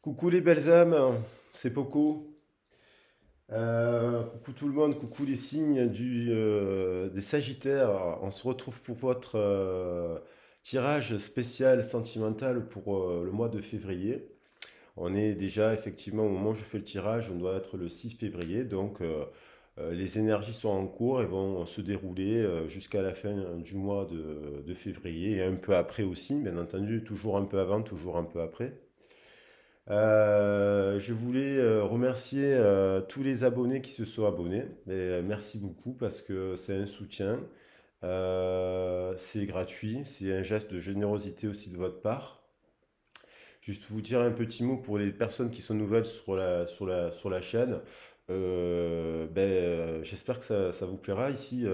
Coucou les belles âmes, c'est Poco. Coucou tout le monde, coucou les signes des Sagittaires. On se retrouve pour votre tirage spécial sentimental pour le mois de février. On est déjà effectivement au moment où je fais le tirage, on doit être le 6 février, donc les énergies sont en cours et vont se dérouler jusqu'à la fin du mois de février et un peu après aussi, bien entendu, toujours un peu avant, toujours un peu après. Je voulais remercier tous les abonnés qui se sont abonnés. Et, merci beaucoup parce que c'est un soutien. C'est gratuit, c'est un geste de générosité aussi de votre part. Juste vous dire un petit mot pour les personnes qui sont nouvelles sur la chaîne. J'espère que ça vous plaira. Ici,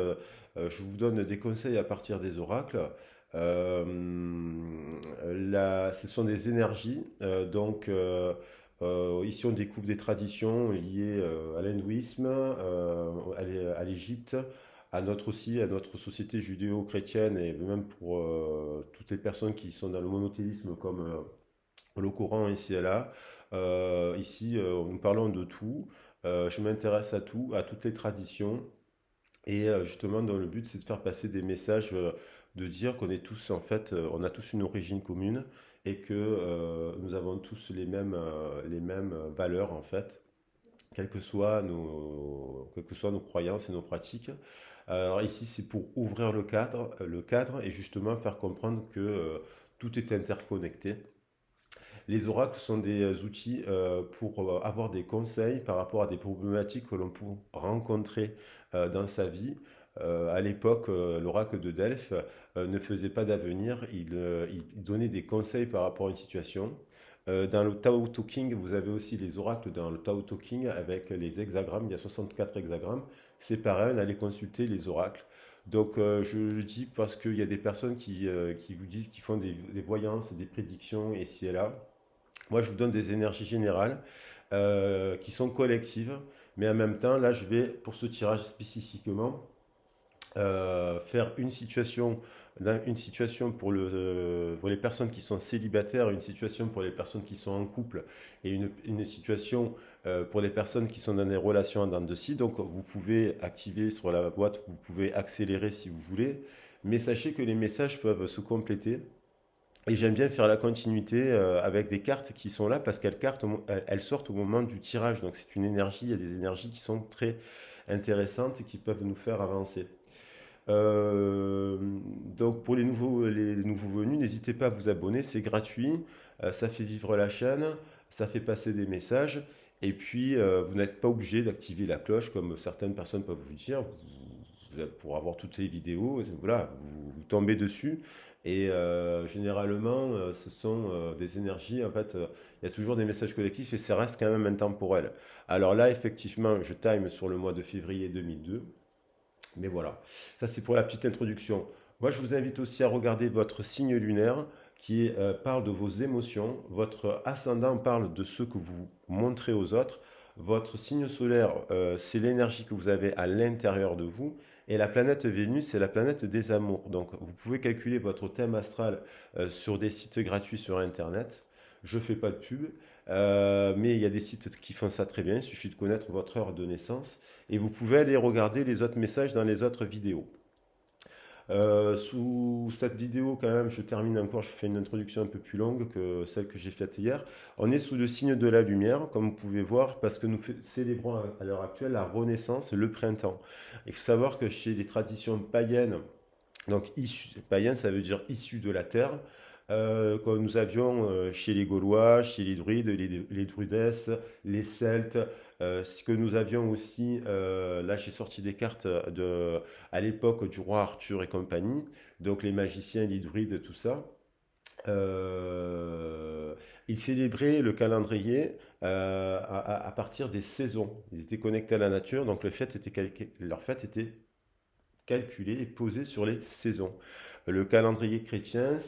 je vous donne des conseils à partir des oracles. Euh, Ce sont des énergies. Ici, on découvre des traditions liées à l'hindouisme, à l'Égypte, à notre société judéo-chrétienne et même pour toutes les personnes qui sont dans le monothéisme comme le Coran ici et là. Ici, nous parlons de tout. Je m'intéresse à tout, à toutes les traditions. Et justement, dans le but, c'est de faire passer des messages, de dire qu'on est tous, en fait, on a tous une origine commune et que nous avons tous les mêmes valeurs, en fait, quelles que soient nos croyances et nos pratiques. Alors ici, c'est pour ouvrir le cadre et justement faire comprendre que tout est interconnecté. Les oracles sont des outils pour avoir des conseils par rapport à des problématiques que l'on peut rencontrer dans sa vie. À l'époque, l'oracle de Delphes ne faisait pas d'avenir, il donnait des conseils par rapport à une situation. Dans le Tao Te Ching, vous avez aussi les oracles dans le Tao Te Ching avec les hexagrammes, il y a 64 hexagrammes. C'est pareil, allez consulter les oracles. Donc je le dis parce qu'il y a des personnes qui vous disent qu'ils font des voyances, des prédictions ici et là. Moi, je vous donne des énergies générales qui sont collectives, mais en même temps, là, je vais, pour ce tirage spécifiquement, faire une situation pour les personnes qui sont célibataires, une situation pour les personnes qui sont en couple et une situation pour les personnes qui sont dans des relations en dents de scie. Donc, vous pouvez activer sur la boîte, vous pouvez accélérer si vous voulez, mais sachez que les messages peuvent se compléter. Et j'aime bien faire la continuité avec des cartes qui sont là parce qu'elles sortent au moment du tirage. Donc c'est une énergie, il y a des énergies qui sont très intéressantes et qui peuvent nous faire avancer. Euh, donc pour les nouveaux venus, n'hésitez pas à vous abonner, c'est gratuit, ça fait vivre la chaîne, ça fait passer des messages. Et puis vous n'êtes pas obligé d'activer la cloche comme certaines personnes peuvent vous dire. Pour avoir toutes les vidéos, voilà, vous tombez dessus. Et généralement, ce sont des énergies, en fait, il y a toujours des messages collectifs et ça reste quand même intemporel. Alors là, effectivement, je time sur le mois de février 2002, mais voilà, ça c'est pour la petite introduction. Moi, je vous invite aussi à regarder votre signe lunaire parle de vos émotions, votre ascendant parle de ce que vous montrez aux autres, votre signe solaire, c'est l'énergie que vous avez à l'intérieur de vous, et la planète Vénus, c'est la planète des amours. Donc, vous pouvez calculer votre thème astral sur des sites gratuits sur Internet. Je ne fais pas de pub, mais il y a des sites qui font ça très bien. Il suffit de connaître votre heure de naissance et vous pouvez aller regarder les autres messages dans les autres vidéos. Sous cette vidéo, quand même, je termine encore, je fais une introduction un peu plus longue que celle que j'ai faite hier. On est sous le signe de la lumière, comme vous pouvez voir, parce que nous célébrons à l'heure actuelle la renaissance, le printemps. Il faut savoir que chez les traditions païennes, donc païen, ça veut dire issu de la terre. Quand nous avions chez les Gaulois, chez les Druides, les Druides, les Celtes, ce que nous avions aussi, là j'ai sorti des cartes à l'époque du roi Arthur et compagnie, donc les magiciens, les druides, tout ça. Euh, Ils célébraient le calendrier à partir des saisons. Ils étaient connectés à la nature, donc leur fête était calculé et posé sur les saisons. Le calendrier chrétien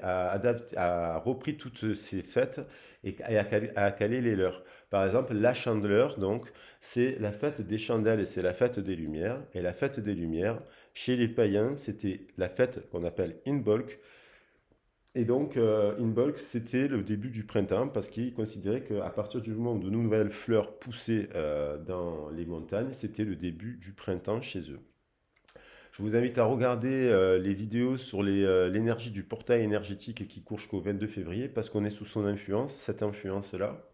a repris toutes ces fêtes et a calé les leurs. Par exemple, la Chandeleur, donc, c'est la fête des chandelles et c'est la fête des Lumières. Et la fête des Lumières, chez les païens, c'était la fête qu'on appelle Imbolc Et donc, Inbolc, c'était le début du printemps parce qu'il considérait qu'à partir du moment où de nouvelles fleurs poussaient dans les montagnes, c'était le début du printemps chez eux. Je vous invite à regarder les vidéos sur l'énergie du portail énergétique qui court jusqu'au 22 février parce qu'on est sous son influence, cette influence-là.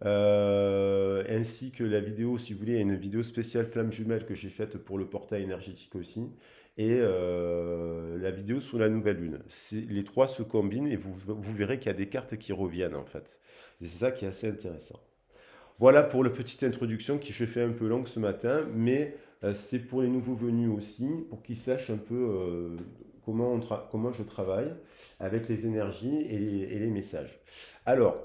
Ainsi que la vidéo, si vous voulez, il y a une vidéo spéciale flamme jumelle que j'ai faite pour le portail énergétique aussi. Et la vidéo sur la nouvelle lune. Les trois se combinent et vous verrez qu'il y a des cartes qui reviennent en fait. Et c'est ça qui est assez intéressant. Voilà pour la petite introduction qui je fais un peu longue ce matin, mais c'est pour les nouveaux venus aussi, pour qu'ils sachent un peu comment je travaille avec les énergies et les messages. Alors,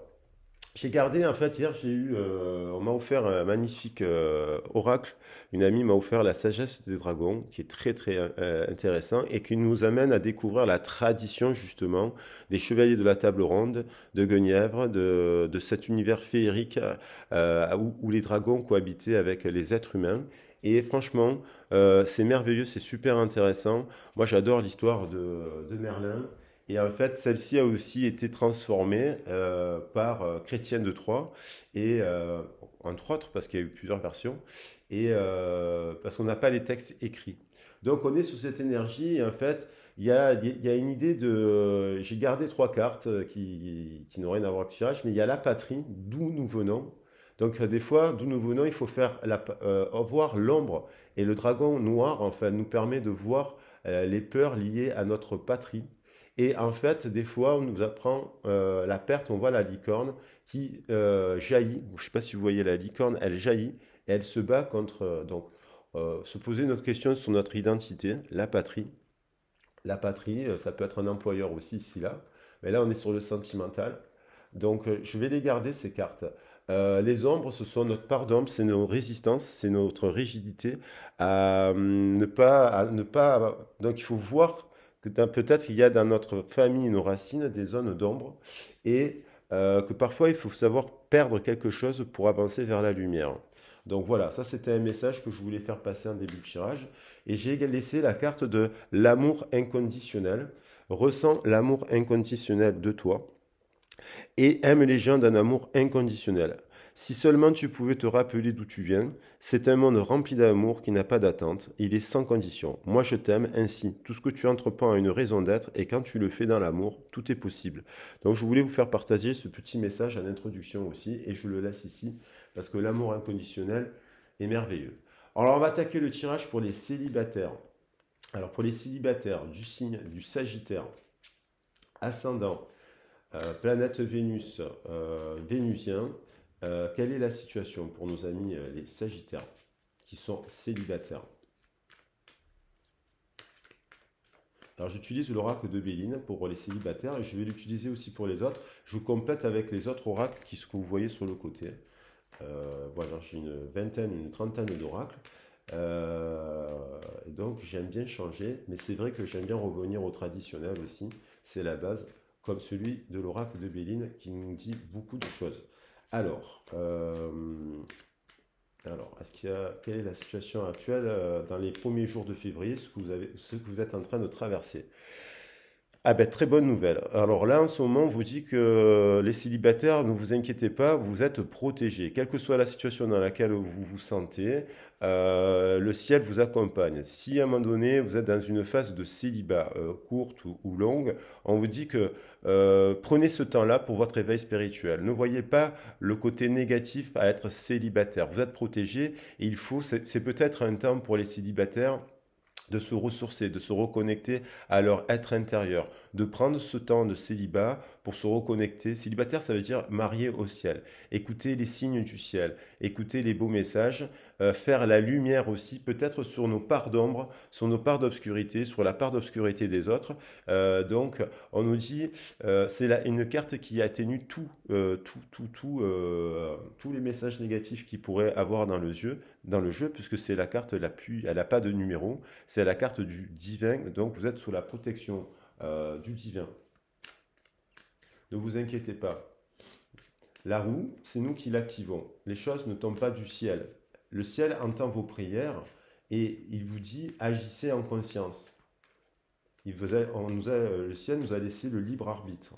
j'ai gardé, en fait, hier, on m'a offert un magnifique oracle. Une amie m'a offert la sagesse des dragons, qui est très, très intéressant et qui nous amène à découvrir la tradition, justement, des chevaliers de la table ronde, de Guenièvre, de cet univers féerique où les dragons cohabitaient avec les êtres humains. Et franchement, c'est merveilleux, c'est super intéressant. Moi, j'adore l'histoire de Merlin. Et en fait, celle-ci a aussi été transformée par Chrétienne de Troyes, et entre autres, parce qu'il y a eu plusieurs versions, et parce qu'on n'a pas les textes écrits. Donc on est sous cette énergie, et en fait, il y a une idée de... J'ai gardé trois cartes qui n'ont rien à voir avec le tirage, mais il y a la patrie, d'où nous venons. Donc des fois, d'où nous venons, il faut faire voir l'ombre. Et le dragon noir, enfin, nous permet de voir les peurs liées à notre patrie. Et en fait, des fois, on nous apprend la perte, on voit la licorne qui jaillit. Je ne sais pas si vous voyez la licorne, elle jaillit et elle se bat contre... se poser notre question sur notre identité, la patrie. La patrie, ça peut être un employeur aussi, ici, là. Mais là, on est sur le sentimental. Donc, je vais les garder, ces cartes. Les ombres, ce sont notre part d'ombre, c'est nos résistances, c'est notre rigidité à ne pas. Donc, il faut voir que peut-être il y a dans notre famille, nos racines, des zones d'ombre et que parfois il faut savoir perdre quelque chose pour avancer vers la lumière. Donc voilà, ça c'était un message que je voulais faire passer en début de tirage. Et j'ai laissé la carte de l'amour inconditionnel. Ressens l'amour inconditionnel de toi et aime les gens d'un amour inconditionnel. Si seulement tu pouvais te rappeler d'où tu viens, c'est un monde rempli d'amour qui n'a pas d'attente, il est sans condition. Moi je t'aime ainsi, tout ce que tu entreprends a une raison d'être et quand tu le fais dans l'amour, tout est possible. Donc je voulais vous faire partager ce petit message en introduction aussi et je le laisse ici parce que l'amour inconditionnel est merveilleux. Alors on va attaquer le tirage pour les célibataires. Alors pour les célibataires du signe du Sagittaire, ascendant, planète Vénus, vénusien, quelle est la situation pour nos amis les Sagittaires qui sont célibataires? Alors j'utilise l'oracle de Béline pour les célibataires et je vais l'utiliser aussi pour les autres. Je vous complète avec les autres oracles que vous voyez sur le côté. Voilà, j'ai une vingtaine, une trentaine d'oracles. Et donc j'aime bien changer, mais c'est vrai que j'aime bien revenir au traditionnel aussi. C'est la base, comme celui de l'oracle de Béline qui nous dit beaucoup de choses. Alors, quelle est la situation actuelle dans les premiers jours de février, ce que vous êtes en train de traverser? Ah ben, très bonne nouvelle. Alors là, en ce moment, on vous dit que les célibataires, ne vous inquiétez pas, vous êtes protégés. Quelle que soit la situation dans laquelle vous vous sentez, le ciel vous accompagne. Si à un moment donné, vous êtes dans une phase de célibat, courte ou longue, on vous dit que prenez ce temps-là pour votre éveil spirituel. Ne voyez pas le côté négatif à être célibataire. Vous êtes protégés et c'est peut-être un temps pour les célibataires de se ressourcer, de se reconnecter à leur être intérieur, de prendre ce temps de célibat pour se reconnecter. Célibataire, ça veut dire marié au ciel. Écouter les signes du ciel, écouter les beaux messages, faire la lumière aussi, peut-être sur nos parts d'ombre, sur nos parts d'obscurité, sur la part d'obscurité des autres. Donc, on nous dit, une carte qui atténue tous les messages négatifs qu'il pourrait avoir dans le jeu, puisque c'est la carte la plus, elle n'a pas de numéro, c'est la carte du divin, donc vous êtes sous la protection du divin. Ne vous inquiétez pas. La roue, c'est nous qui l'activons. Les choses ne tombent pas du ciel. Le ciel entend vos prières et il vous dit agissez en conscience. le ciel nous a laissé le libre arbitre.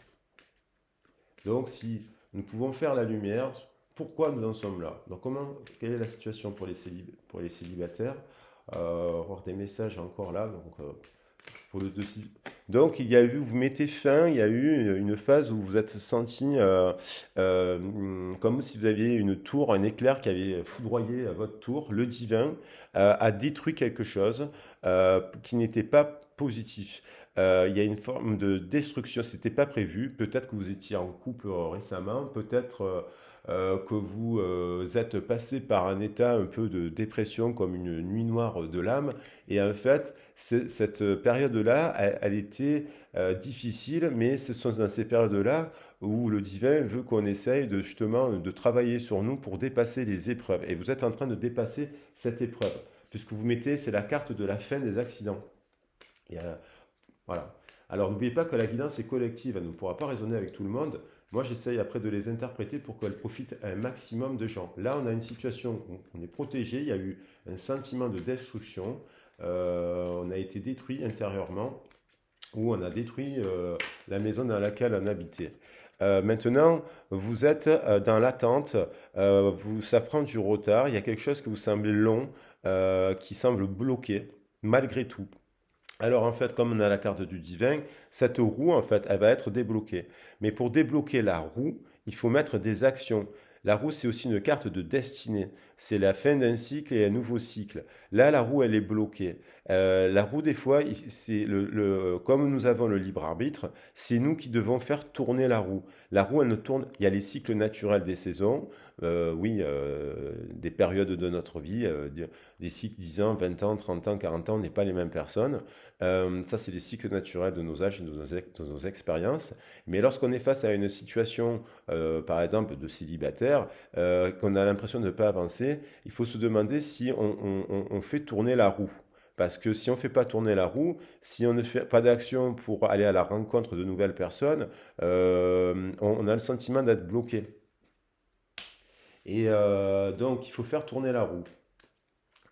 Donc, si nous pouvons faire la lumière, pourquoi nous en sommes là? Donc, quelle est la situation pour les célibataires? On va voir des messages encore là. Pour le dossier. Donc, il y a eu, vous mettez fin, il y a eu une phase où vous vous êtes senti comme si vous aviez une tour, un éclair qui avait foudroyé votre tour. Le divin a détruit quelque chose qui n'était pas positif. Il y a une forme de destruction, c'était pas prévu. Peut-être que vous étiez en couple récemment, peut-être que vous êtes passé par un état un peu de dépression, comme une nuit noire de l'âme. Et en fait, cette période-là, elle était difficile, mais ce sont dans ces périodes-là où le divin veut qu'on essaye de justement de travailler sur nous pour dépasser les épreuves. Et vous êtes en train de dépasser cette épreuve, puisque vous mettez, c'est la carte de la fin des accidents. Et, voilà. Alors n'oubliez pas que la guidance est collective, elle ne pourra pas raisonner avec tout le monde. Moi, j'essaye après de les interpréter pour qu'elles profitent à un maximum de gens. Là, on a une situation où on est protégé, il y a eu un sentiment de destruction, on a été détruit intérieurement, ou on a détruit la maison dans laquelle on habitait. Maintenant, vous êtes dans l'attente, ça prend du retard, il y a quelque chose qui vous semble long, qui semble bloqué, malgré tout. Alors en fait, comme on a la carte du divin, cette roue, en fait, elle va être débloquée. Mais pour débloquer la roue, il faut mettre des actions. La roue, c'est aussi une carte de destinée. C'est la fin d'un cycle et un nouveau cycle. Là, la roue, elle est bloquée. La roue, des fois, c'est comme nous avons le libre arbitre, c'est nous qui devons faire tourner la roue. La roue, elle ne tourne. Il y a les cycles naturels des saisons, oui, des périodes de notre vie, des cycles 10 ans, 20 ans, 30 ans, 40 ans, on n'est pas les mêmes personnes. Ça, c'est les cycles naturels de nos âges et de nos expériences. Mais lorsqu'on est face à une situation, par exemple, de célibataire, qu'on a l'impression de ne pas avancer, il faut se demander si on fait tourner la roue. Parce que si on ne fait pas tourner la roue, si on ne fait pas d'action pour aller à la rencontre de nouvelles personnes, on a le sentiment d'être bloqué. Et donc, il faut faire tourner la roue.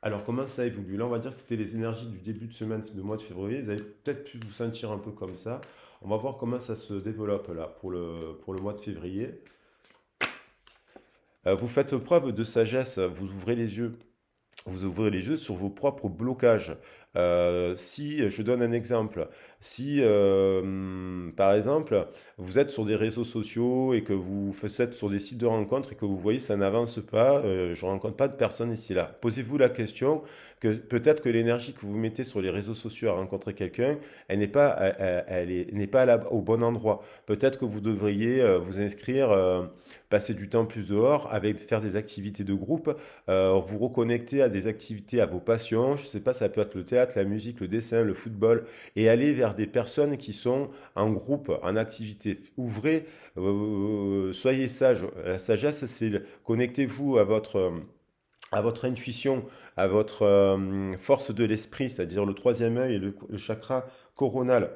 Alors, comment ça évolue? Là, on va dire que c'était les énergies du début de semaine de mois de février. Vous avez peut-être pu vous sentir un peu comme ça. On va voir comment ça se développe là pour le mois de février. Vous faites preuve de sagesse, vous ouvrez les yeux. Vous ouvrez les yeux sur vos propres blocages. Si, je donne un exemple, si par exemple vous êtes sur des réseaux sociaux et que vous êtes sur des sites de rencontres et que vous voyez ça n'avance pas, je ne rencontre pas de personne ici là. Posez-vous la question que peut-être que l'énergie que vous mettez sur les réseaux sociaux à rencontrer quelqu'un, elle n'est pas, n'est pas au bon endroit. Peut-être que vous devriez vous inscrire, passer du temps plus dehors, avec faire des activités de groupe, vous reconnecter à des activités, à vos passions. Je ne sais pas, ça peut être le théâtre, la musique, le dessin, le football, et aller vers des personnes qui sont en groupe, en activité. Ouvrez, soyez sages. La sagesse, c'est connectez-vous à votre intuition, à votre force de l'esprit, c'est-à-dire le troisième œil et le chakra coronal.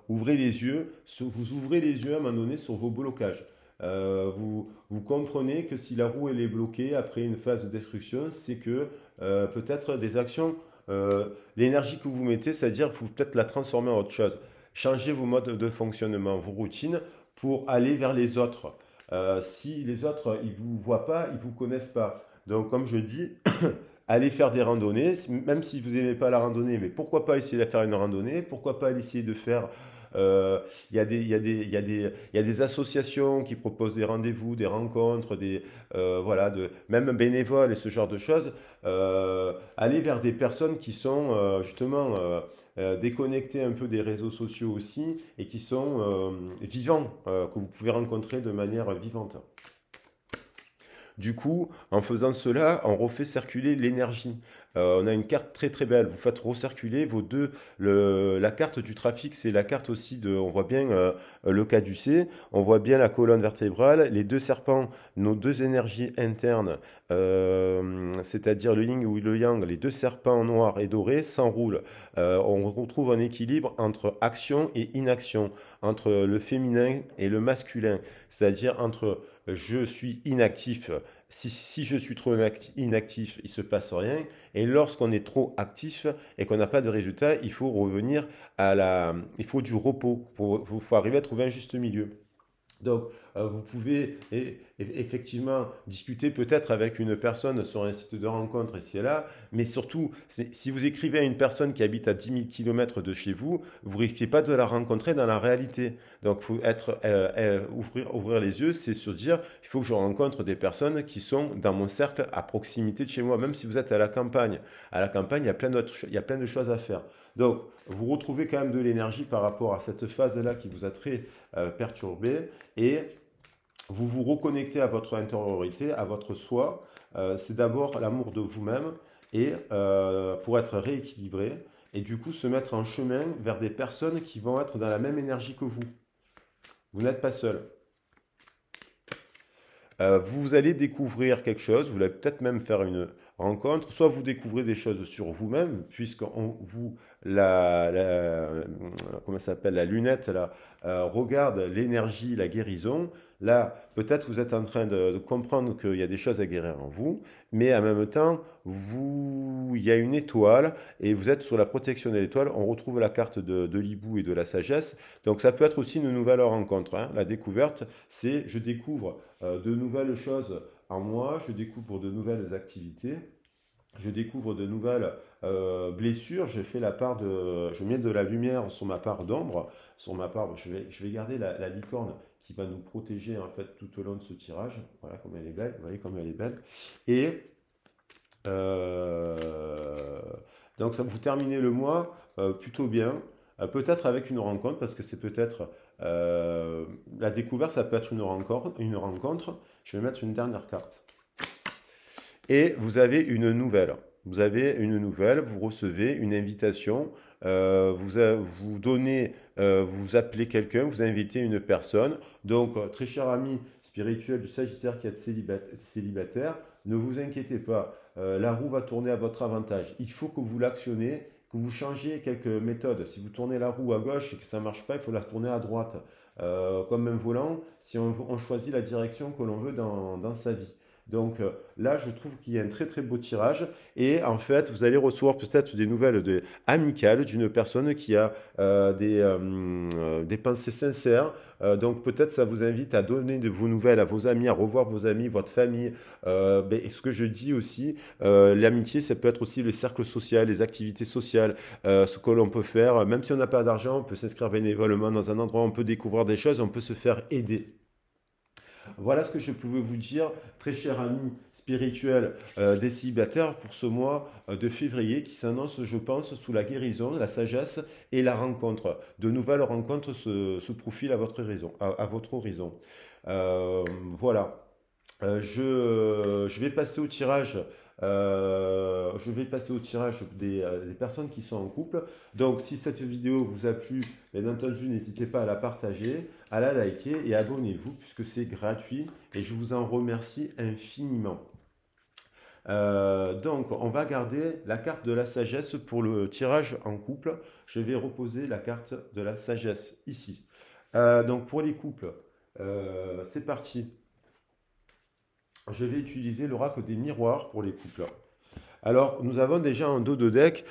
Ouvrez les yeux, vous ouvrez les yeux à un moment donné sur vos blocages. Vous comprenez que si la roue elle est bloquée après une phase de destruction, c'est que peut-être des actions, l'énergie que vous mettez, c'est-à-dire qu'il faut peut-être la transformer en autre chose. Changez vos modes de fonctionnement, vos routines pour aller vers les autres. Si les autres, ils vous voient pas, ils vous connaissent pas. Donc, comme je dis, allez faire des randonnées, même si vous n'aimez pas la randonnée, mais pourquoi pas essayer de faire une randonnée, pourquoi pas essayer de faire... Il y a des, il y a des, il y a des, il y a des associations qui proposent des rendez-vous, des rencontres, voilà, même bénévoles et ce genre de choses. Aller vers des personnes qui sont justement déconnectées un peu des réseaux sociaux aussi et qui sont vivants, que vous pouvez rencontrer de manière vivante. Du coup, en faisant cela, on refait circuler l'énergie. On a une carte très très belle. Vous faites recirculer vos deux. La carte du trafic, c'est la carte aussi de. On voit bien le caducée, on voit bien la colonne vertébrale, les deux serpents, nos deux énergies internes, c'est-à-dire le yin ou le yang, les deux serpents noirs et dorés s'enroulent. On retrouve un équilibre entre action et inaction, entre le féminin et le masculin, c'est-à-dire entre je suis inactif si je suis trop inactif, il ne se passe rien. Et lorsqu'on est trop actif et qu'on n'a pas de résultat, il faut revenir il faut du repos. Il faut arriver à trouver un juste milieu. Donc, vous pouvez effectivement discuter peut-être avec une personne sur un site de rencontre ici et là, mais surtout, si vous écrivez à une personne qui habite à 10 000 km de chez vous, vous risquez pas de la rencontrer dans la réalité. Donc, il faut ouvrir les yeux, c'est se dire, il faut que je rencontre des personnes qui sont dans mon cercle à proximité de chez moi, même si vous êtes à la campagne. À la campagne, il y a plein de choses à faire. Donc, vous retrouvez quand même de l'énergie par rapport à cette phase-là qui vous a très perturbé et vous vous reconnectez à votre intériorité, à votre soi. C'est d'abord l'amour de vous-même et pour être rééquilibré et du coup se mettre en chemin vers des personnes qui vont être dans la même énergie que vous. Vous n'êtes pas seul. Vous allez découvrir quelque chose, vous allez peut-être même faire une rencontre, soit vous découvrez des choses sur vous-même, puisque comment ça s'appelle, la lunette là, regarde l'énergie, la guérison. Là, peut-être vous êtes en train de comprendre qu'il y a des choses à guérir en vous, mais en même temps, il y a une étoile et vous êtes sous la protection de l'étoile. On retrouve la carte de l'hibou et de la sagesse. Donc ça peut être aussi une nouvelle rencontre, hein. La découverte, c'est je découvre de nouvelles choses en moi, je découvre de nouvelles activités, je découvre de nouvelles blessures, je mets de la lumière sur ma part d'ombre, sur ma part, je vais garder la licorne qui va nous protéger en fait tout au long de ce tirage. Voilà comme elle est belle, vous voyez comme elle est belle. Et euh, donc ça, vous terminez le mois plutôt bien, peut-être avec une rencontre, parce que c'est peut-être la découverte, ça peut être une rencontre, une rencontre. Je vais mettre une dernière carte. Et vous avez une nouvelle. Vous avez une nouvelle, vous recevez une invitation, vous donnez, vous appelez quelqu'un, vous invitez une personne. Donc, très cher ami spirituel du Sagittaire qui est célibataire, ne vous inquiétez pas, la roue va tourner à votre avantage. Il faut que vous l'actionnez, que vous changiez quelques méthodes. Si vous tournez la roue à gauche et que ça ne marche pas, il faut la tourner à droite. Comme un volant, si on choisit la direction que l'on veut dans sa vie. Donc là, je trouve qu'il y a un très très beau tirage et en fait, vous allez recevoir peut-être des nouvelles amicales d'une personne qui a des pensées sincères. Donc peut-être ça vous invite à donner de vos nouvelles à vos amis, à revoir vos amis, votre famille. Et ce que je dis aussi, l'amitié, ça peut être aussi le cercle social, les activités sociales, ce que l'on peut faire. Même si on n'a pas d'argent, on peut s'inscrire bénévolement dans un endroit, on peut découvrir des choses, on peut se faire aider. Voilà ce que je pouvais vous dire, très cher ami spirituel des célibataires, pour ce mois de février qui s'annonce, je pense, sous la guérison, la sagesse et la rencontre. De nouvelles rencontres se profilent à votre horizon. Euh, voilà. Je vais passer au tirage. Des personnes qui sont en couple. Donc, si cette vidéo vous a plu, bien entendu, n'hésitez pas à la partager, à la liker et abonnez-vous puisque c'est gratuit et je vous en remercie infiniment. Donc, on va garder la carte de la sagesse pour le tirage en couple. Je vais reposer la carte de la sagesse ici. Donc, pour les couples, c'est parti. Je vais utiliser l'oracle des miroirs pour les couples. Alors, nous avons déjà en dos de deck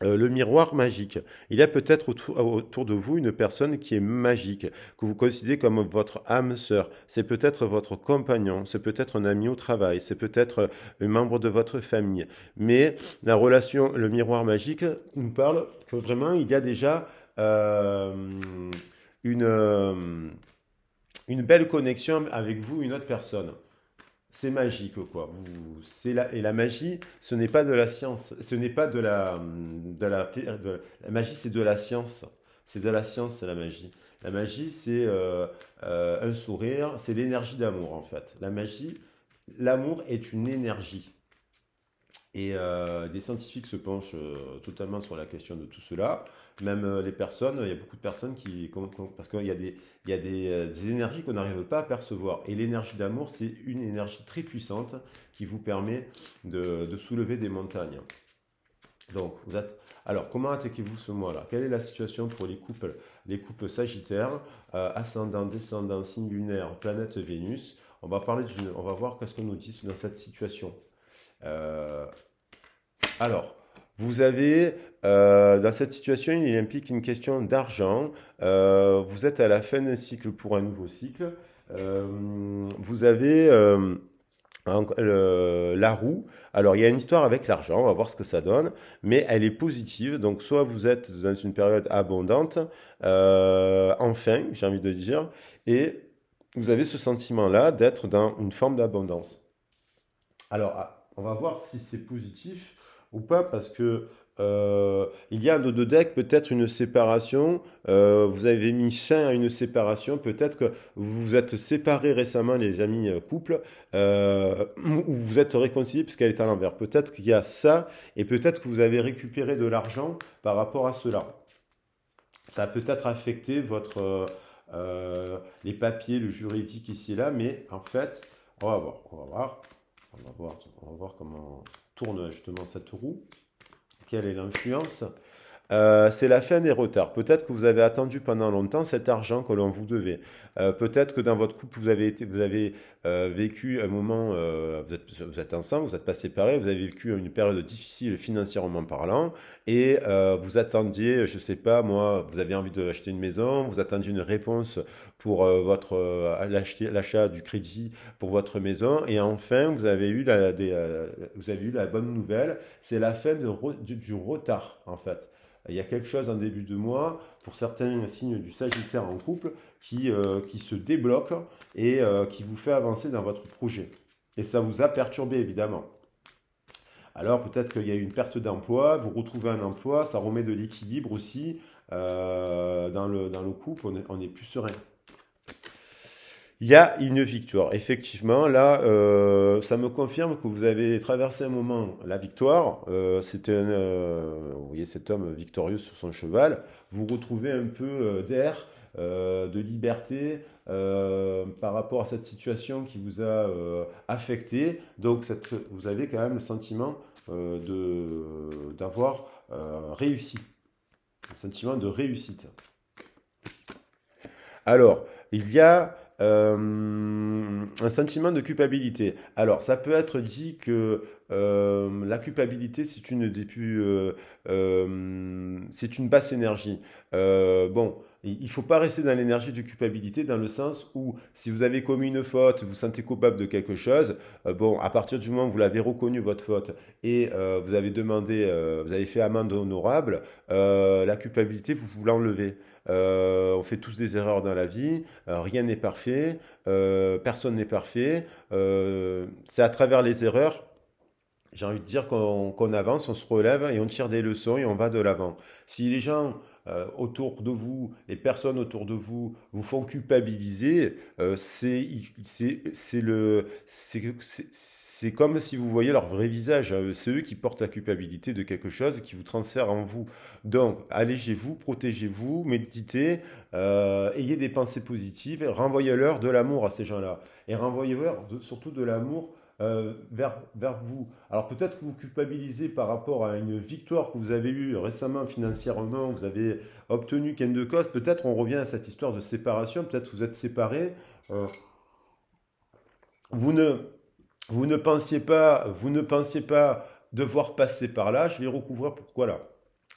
le miroir magique. Il y a peut-être autour de vous une personne qui est magique, que vous considérez comme votre âme sœur. C'est peut-être votre compagnon, c'est peut-être un ami au travail, c'est peut-être un membre de votre famille. Mais la relation, le miroir magique, nous parle que vraiment il y a déjà une, euh, une belle connexion avec vous, une autre personne. C'est magique, quoi. Et la magie, ce n'est pas de la science. Ce n'est pas la magie, c'est de la science. C'est de la science, la magie. La magie, c'est un sourire, c'est l'énergie d'amour, en fait. La magie, l'amour est une énergie. Et des scientifiques se penchent totalement sur la question de tout cela. Même les personnes, il y a beaucoup de personnes parce qu'il y a des énergies qu'on n'arrive pas à percevoir. Et l'énergie d'amour, c'est une énergie très puissante qui vous permet de soulever des montagnes. Donc, alors, comment attaquez-vous ce mois-là? Quelle est la situation pour les couples sagittaires, ascendant, descendant, signe lunaire, planète Vénus? on va voir qu'est-ce qu'on nous dit dans cette situation. Euh, alors, vous avez, dans cette situation, il implique une question d'argent. Vous êtes à la fin d'un cycle pour un nouveau cycle. Vous avez la roue. Alors, il y a une histoire avec l'argent, on va voir ce que ça donne, mais elle est positive. Donc, soit vous êtes dans une période abondante, enfin, j'ai envie de dire, et vous avez ce sentiment-là d'être dans une forme d'abondance. Alors, on va voir si c'est positif ou pas, parce que il y a dans deux decks peut-être une séparation. Vous avez mis fin à une séparation. Peut-être que vous vous êtes séparés récemment, les amis couples, ou vous êtes réconciliés puisqu'elle est à l'envers. Peut-être qu'il y a ça, et peut-être que vous avez récupéré de l'argent par rapport à cela. Ça a peut-être affecté les papiers, le juridique ici et là, mais en fait, on va voir, on va voir. On va voir comment tourne justement cette roue. Quelle est l'influence? C'est la fin des retards. Peut-être que vous avez attendu pendant longtemps cet argent que l'on vous devait. Peut-être que dans votre couple, vous avez vécu un moment, vous êtes ensemble, vous n'êtes pas séparés, vous avez vécu une période difficile financièrement parlant, et vous attendiez, je ne sais pas, moi, vous avez envie d'acheter une maison, vous attendiez une réponse pour l'achat du crédit pour votre maison, et enfin, vous avez eu la bonne nouvelle, c'est la fin du retard, en fait. Il y a quelque chose en début de mois, pour certains signes du Sagittaire en couple, qui se débloque et qui vous fait avancer dans votre projet. Et ça vous a perturbé, évidemment. Alors peut-être qu'il y a eu une perte d'emploi, vous retrouvez un emploi, ça remet de l'équilibre aussi dans le couple, on est plus serein. Il y a une victoire. Effectivement, là, ça me confirme que vous avez traversé un moment, la victoire. Vous voyez cet homme victorieux sur son cheval. Vous retrouvez un peu d'air, de liberté par rapport à cette situation qui vous a affecté. Donc, vous avez quand même le sentiment d'avoir réussi, un sentiment de réussite. Alors, il y a un sentiment de culpabilité. Alors, ça peut être dit que la culpabilité, c'est une basse énergie. Bon, il ne faut pas rester dans l'énergie de culpabilité dans le sens où si vous avez commis une faute, vous vous sentez coupable de quelque chose, bon, à partir du moment où vous l'avez reconnu votre faute et vous avez demandé, vous avez fait amende honorable, la culpabilité, vous l'enlevez. On fait tous des erreurs dans la vie, rien n'est parfait, personne n'est parfait. C'est à travers les erreurs, j'ai envie de dire qu'on avance, on se relève et on tire des leçons et on va de l'avant. Si les gens autour de vous, les personnes autour de vous, vous font culpabiliser, c'est comme si vous voyez leur vrai visage. C'est eux qui portent la culpabilité de quelque chose qui vous transfère en vous. Donc, allégez-vous, protégez-vous, méditez, ayez des pensées positives, renvoyez-leur de l'amour à ces gens-là. Et renvoyez-leur surtout de l'amour vers vous. Alors peut-être que vous culpabilisez par rapport à une victoire que vous avez eue récemment financièrement, vous avez obtenu gain de cause, peut-être on revient à cette histoire de séparation, peut-être vous êtes séparés, euh, vous ne, vous ne pensiez pas devoir passer par là, je vais recouvrir pourquoi là.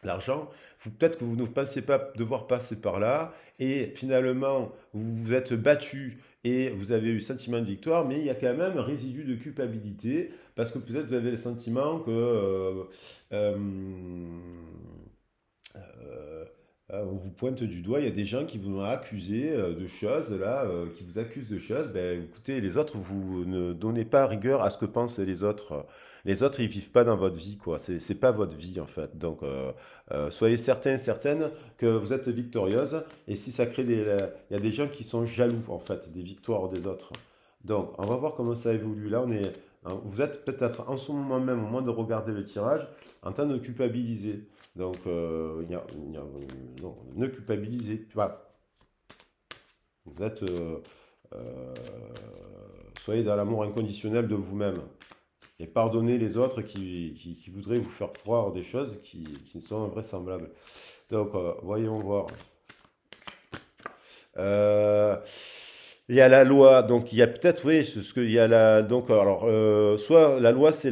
L'argent, peut-être que vous ne pensiez pas devoir passer par là, et finalement, vous vous êtes battu et vous avez eu sentiment de victoire, mais il y a quand même un résidu de culpabilité, parce que peut-être vous avez le sentiment que euh, euh, on vous pointe du doigt, il y a des gens qui vous ont accusé de choses, là, qui vous accusent de choses. Ben, écoutez, les autres, vous ne donnez pas rigueur à ce que pensent les autres. Les autres, ils vivent pas dans votre vie, quoi. C'est pas votre vie, en fait. Donc, soyez certains et certaines que vous êtes victorieuse. Et si ça crée il y a des gens qui sont jaloux, en fait, des victoires des autres. Donc, on va voir comment ça évolue. Là, vous êtes peut-être en ce moment même, au moment de regarder le tirage, en train de culpabiliser. Donc, non, ne culpabilisez pas. Vous êtes, euh, soyez dans l'amour inconditionnel de vous-même et pardonnez les autres qui voudraient vous faire croire des choses qui sont invraisemblables. Donc, voyons voir. Euh, Il y a la loi, donc il y a peut-être, oui, ce que il y a la, donc alors, soit la loi c'est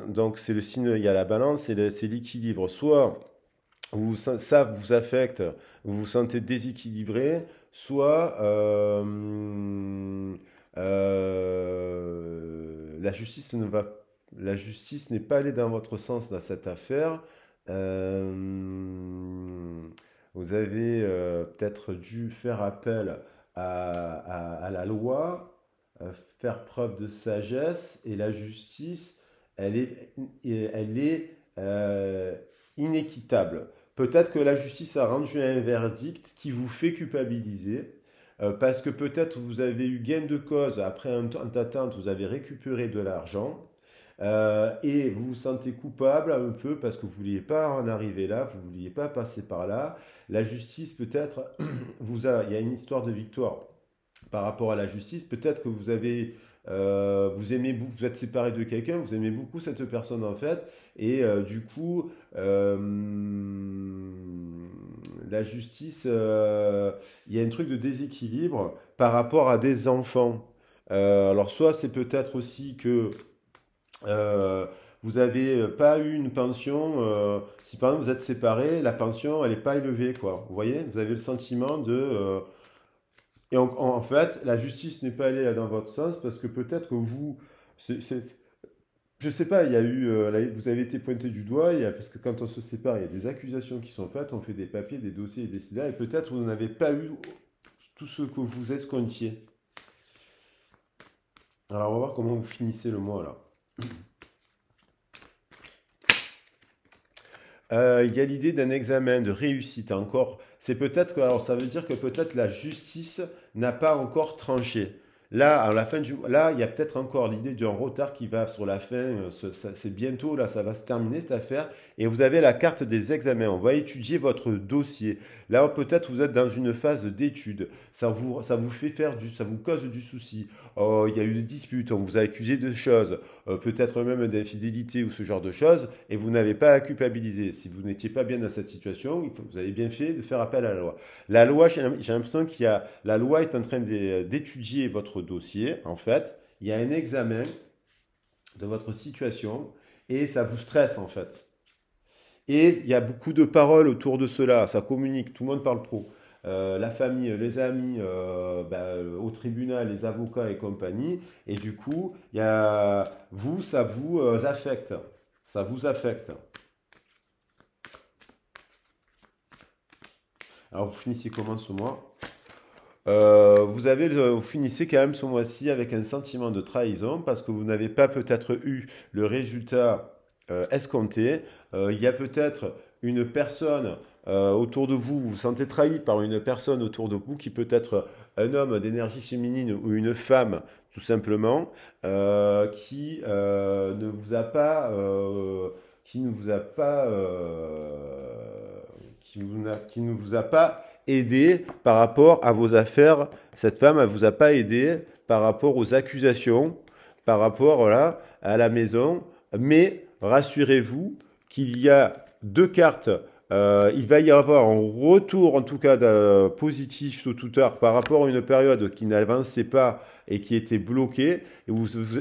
donc c'est le signe, il y a la balance, c'est l'équilibre. Soit ça vous affecte, vous vous sentez déséquilibré, soit la justice ne va, la justice n'est pas allée dans votre sens dans cette affaire. Euh, Vous avez peut-être dû faire appel à la loi, faire preuve de sagesse, et la justice, elle est inéquitable. Peut-être que la justice a rendu un verdict qui vous fait culpabiliser, parce que peut-être vous avez eu gain de cause, après un temps d'attente, vous avez récupéré de l'argent, et vous vous sentez coupable un peu parce que vous ne vouliez pas en arriver là, vous ne vouliez pas passer par là. La justice peut-être il y a une histoire de victoire par rapport à la justice. Peut-être que vous aimez beaucoup, vous êtes séparé de quelqu'un, vous aimez beaucoup cette personne en fait, et du coup, la justice, il y a un truc de déséquilibre par rapport à des enfants. Alors soit c'est peut-être aussi que euh, vous n'avez pas eu une pension, si par exemple vous êtes séparés, la pension elle n'est pas élevée, quoi. Vous voyez, vous avez le sentiment de, en fait, la justice n'est pas allée dans votre sens parce que peut-être que vous, je sais pas, il y a eu, vous avez été pointé du doigt, parce que quand on se sépare, il y a des accusations qui sont faites, on fait des papiers, des dossiers et des cetera, et peut-être vous n'avez pas eu tout ce que vous escomptiez. Alors on va voir comment vous finissez le mois là. Il y a l'idée d'un examen de réussite encore. C'est peut-être que, alors ça veut dire que peut-être la justice n'a pas encore tranché. Là, à la fin là, il y a peut-être encore l'idée d'un retard qui va sur la fin. C'est bientôt, là, ça va se terminer cette affaire. Et vous avez la carte des examens. On va étudier votre dossier. Là, peut-être vous êtes dans une phase d'étude. Ça vous fait ça vous cause du souci. Oh, il y a eu des disputes, on vous a accusé de choses, peut-être même d'infidélité ou ce genre de choses, et vous n'avez pas à culpabiliser. Si vous n'étiez pas bien dans cette situation, vous avez bien fait de faire appel à la loi. La loi, j'ai l'impression la loi est en train d'étudier votre dossier, en fait. Il y a un examen de votre situation, et ça vous stresse, en fait. Et il y a beaucoup de paroles autour de cela, ça communique, tout le monde parle trop. La famille, les amis, au tribunal, les avocats et compagnie. Et du coup, ça vous affecte. Ça vous affecte. Alors, vous finissez comment ce mois? Vous finissez quand même ce mois-ci avec un sentiment de trahison parce que vous n'avez pas peut-être eu le résultat escompté. Il y a peut-être une personne autour de vous, vous vous sentez trahi par une personne autour de vous qui peut être un homme d'énergie féminine ou une femme tout simplement qui ne vous a pas qui ne vous a pas qui ne vous a pas aidé par rapport à vos affaires. Cette femme, elle vous a pas aidé par rapport aux accusations, par rapport voilà, à la maison. Mais rassurez-vous qu'il y a deux cartes. Il va y avoir un retour, en tout cas positif tôt ou tard, par rapport à une période qui n'avançait pas et qui était bloquée. Et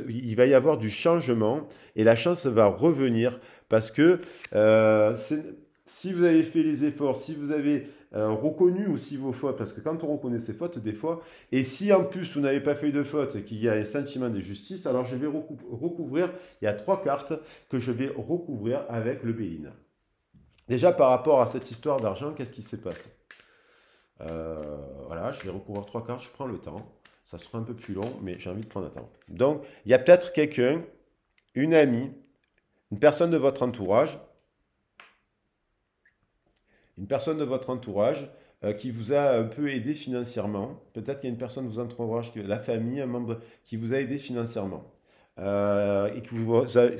il va y avoir du changement et la chance va revenir parce que si vous avez fait les efforts, si vous avez reconnu aussi vos fautes, parce que quand on reconnaît ses fautes, des fois, et si en plus vous n'avez pas fait de faute, qu'il y a un sentiment de justice, alors je vais recouvrir, il y a trois cartes que je vais recouvrir avec le Béline. Déjà par rapport à cette histoire d'argent, qu'est-ce qui s'est passé? Voilà, je vais recouvrir trois cartes, je prends le temps. Ça sera un peu plus long, mais j'ai envie de prendre le temps. Donc, il y a peut-être quelqu'un, une amie, une personne de votre entourage, qui vous a un peu aidé financièrement. Peut-être qu'il y a une personne de votre entourage, la famille, un membre qui vous a aidé financièrement. Et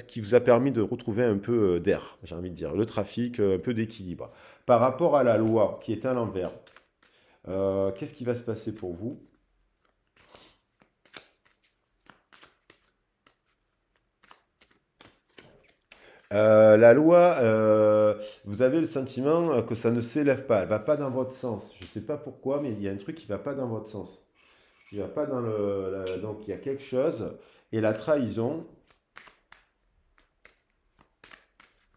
qui vous a permis de retrouver un peu d'air, j'ai envie de dire, le trafic, un peu d'équilibre. Par rapport à la loi qui est à l'envers, qu'est-ce qui va se passer pour vous? La loi, vous avez le sentiment que ça ne s'élève pas, elle va pas dans votre sens. Je ne sais pas pourquoi, mais il y a un truc qui va pas dans votre sens. Tu vas pas dans donc il y a quelque chose. Et la trahison,